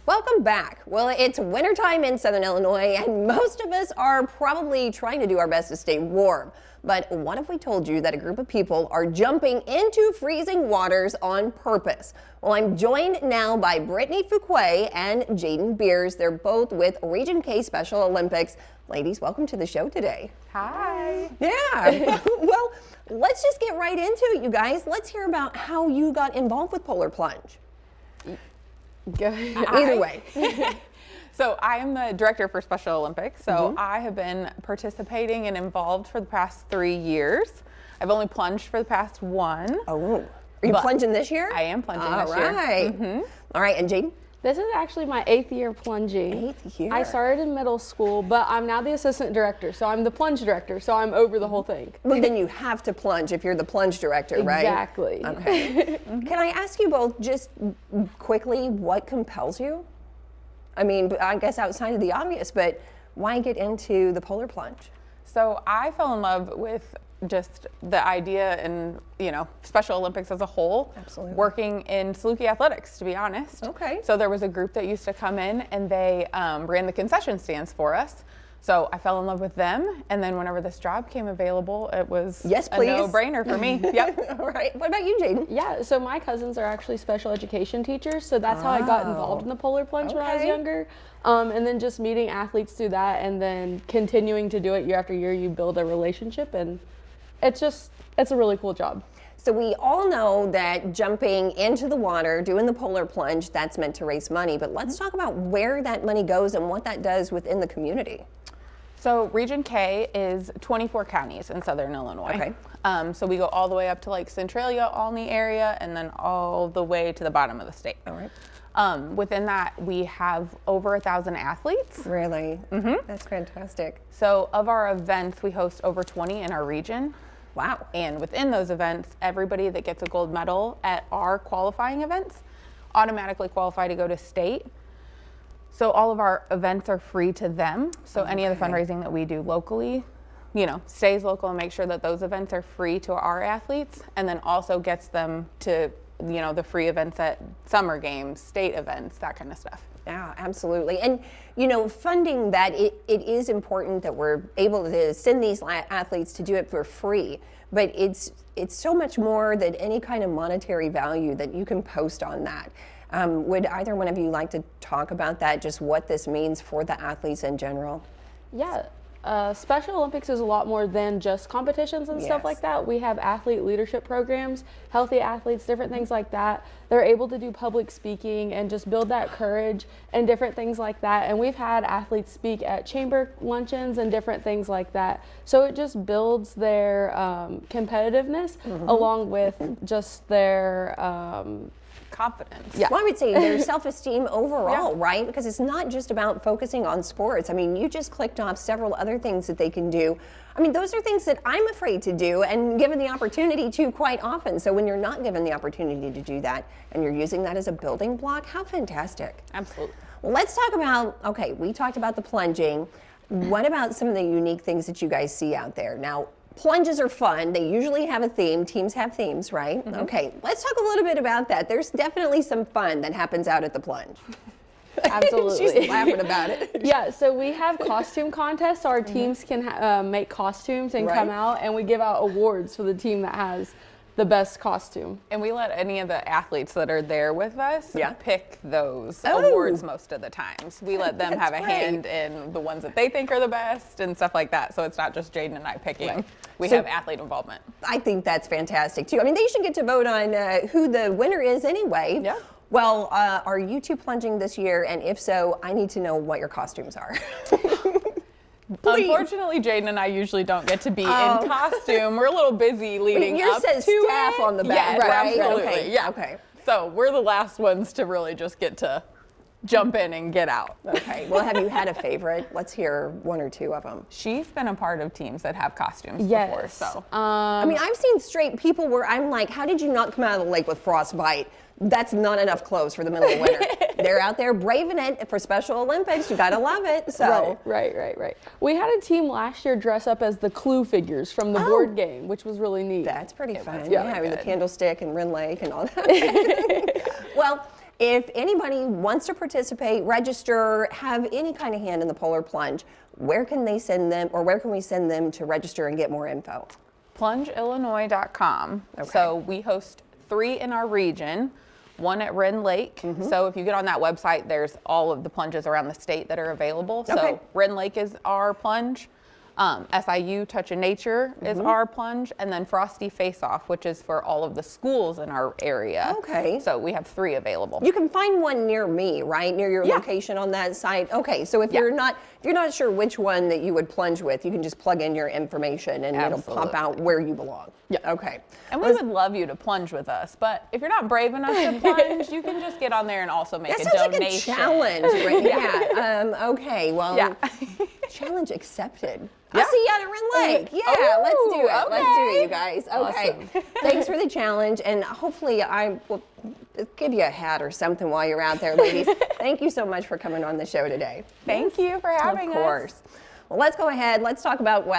Welcome back. Well, it's wintertime in Southern Illinois, and most of us are probably trying to do our best to stay warm. But what if we told you that a group of people are jumping into freezing waters on purpose? Well, I'm joined now by Brittany Fuquay and Jaden Beers. They're both with Region K Special Olympics. Ladies, welcome to the show today. Hi. Yeah. Well, let's just get right into it, you guys. Let's hear about how you got involved with polar plunge. Either way. So I'm the director for Special Olympics. So I have been participating and involved for the past 3 years. I've only plunged for the past one. Oh, are you plunging this year? I am plunging this year. All right. All right, and Jaden? This is actually my 8th year plunging. 8th year. I started in middle school, but I'm now the assistant director, so I'm the plunge director, so I'm over the whole thing. Well, then you have to plunge if you're the plunge director, right? Exactly. Okay. Can I ask you both just quickly what compels you? I mean, I guess outside of the obvious, but why get into the polar plunge? So I fell in love with just the idea and, Special Olympics as a whole. Absolutely. Working in Saluki athletics, to be honest. Okay. So there was a group that used to come in and they ran the concession stands for us. So I fell in love with them, and then whenever this job came available, it was a no-brainer for me. Yep. All right. What about you, Jaden? Yeah, so my cousins are actually special education teachers, so that's how I got involved in the polar plunge when I was younger. And then just meeting athletes through that, and then continuing to do it year after year, you build a relationship, and it's a really cool job. So we all know that jumping into the water, doing the polar plunge, that's meant to raise money, but let's talk about where that money goes and what that does within the community. So Region K is 24 counties in Southern Illinois. Okay. So we go all the way up to like Centralia, Olney area, and then all the way to the bottom of the state. All right. Within that, we have over 1,000 athletes. Really? That's fantastic. So of our events, we host over 20 in our region. Wow. And within those events, everybody that gets a gold medal at our qualifying events automatically qualify to go to state. So all of our events are free to them. So any of the fundraising that we do locally, stays local and make sure that those events are free to our athletes, and then also gets them to, the free events at summer games, state events, that kind of stuff. Yeah, absolutely. And, funding that, it is important that we're able to send these athletes to do it for free, but it's so much more than any kind of monetary value that you can post on that. Would either one of you like to talk about that, just what this means for the athletes in general? Yeah. Special Olympics is a lot more than just competitions and stuff like that. We have athlete leadership programs, healthy athletes, different things like that. They're able to do public speaking and just build that courage and different things like that. And we've had athletes speak at chamber luncheons and different things like that. So it just builds their competitiveness along with just their confidence. Yeah. Well, I would say their self-esteem overall, right? Because it's not just about focusing on sports. I mean, you just clicked off several other things that they can do. I mean, those are things that I'm afraid to do and given the opportunity to quite often. So when you're not given the opportunity to do that and you're using that as a building block, how fantastic. Absolutely. Well, let's talk about, okay, we talked about the plunging. What about some of the unique things that you guys see out there? Now, plunges are fun. They usually have a theme. Teams have themes, right? Okay, let's talk a little bit about that. There's definitely some fun that happens out at the plunge. Absolutely. She's laughing about it. Yeah, so we have costume contests. So our teams can make costumes and come out, and we give out awards for the team that has the best costume. And we let any of the athletes that are there with us pick those Oh. awards most of the times. We let them have a hand in the ones that they think are the best and stuff like that. So it's not just Jaden and I picking. We have athlete involvement. I think that's fantastic too. I mean, they should get to vote on who the winner is anyway. Yeah. Well, are you two plunging this year? And if so, I need to know what your costumes are. Unfortunately, Jaden and I usually don't get to be in costume. We're a little busy leading Yours up says to staff it. on the back, yes, right? Absolutely. Okay. Yeah. Okay. So we're the last ones to really just get to jump in and get out. Okay. Well, have you had a favorite? Let's hear one or two of them. She's been a part of teams that have costumes Yes. before. So I mean, I've seen straight people where I'm like, how did you not come out of the lake with frostbite? That's not enough clothes for the middle of winter. They're out there braving it for Special Olympics. You gotta love it. So Right. We had a team last year dress up as the Clue figures from the board game, which was really neat. That's pretty fun. was Yeah, really with the good. candlestick and Rin Lake and all that. Well, If anybody wants to participate, register, have any kind of hand in the polar plunge, where can they send them, or where can we send them to register and get more info? PlungeIllinois.com. Okay. So we host 3 in our region, 1 at Wren Lake. So if you get on that website, there's all of the plunges around the state that are available. Okay. So Wren Lake is our plunge. SIU Touch of Nature is our plunge, and then Frosty Face Off, which is for all of the schools in our area. Okay. So we have 3 available. You can find one near me, right? Near your location on that site. Okay, so if you're not sure which one that you would plunge with, you can just plug in your information and it'll pop out where you belong. Yeah. Okay. And we would love you to plunge with us, but if you're not brave enough to plunge, you can just get on there and also make That a sounds donation. like a challenge, right? Yeah. Okay. Well, challenge accepted. I'll see you out at Wren Lake. Yeah, let's do it. Okay. Let's do it, you guys. Okay. Thanks for the challenge, and hopefully I will give you a hat or something while you're out there, ladies. Thank you so much for coming on the show today. Thank you for having us. Of course. Well, let's go ahead. Let's talk about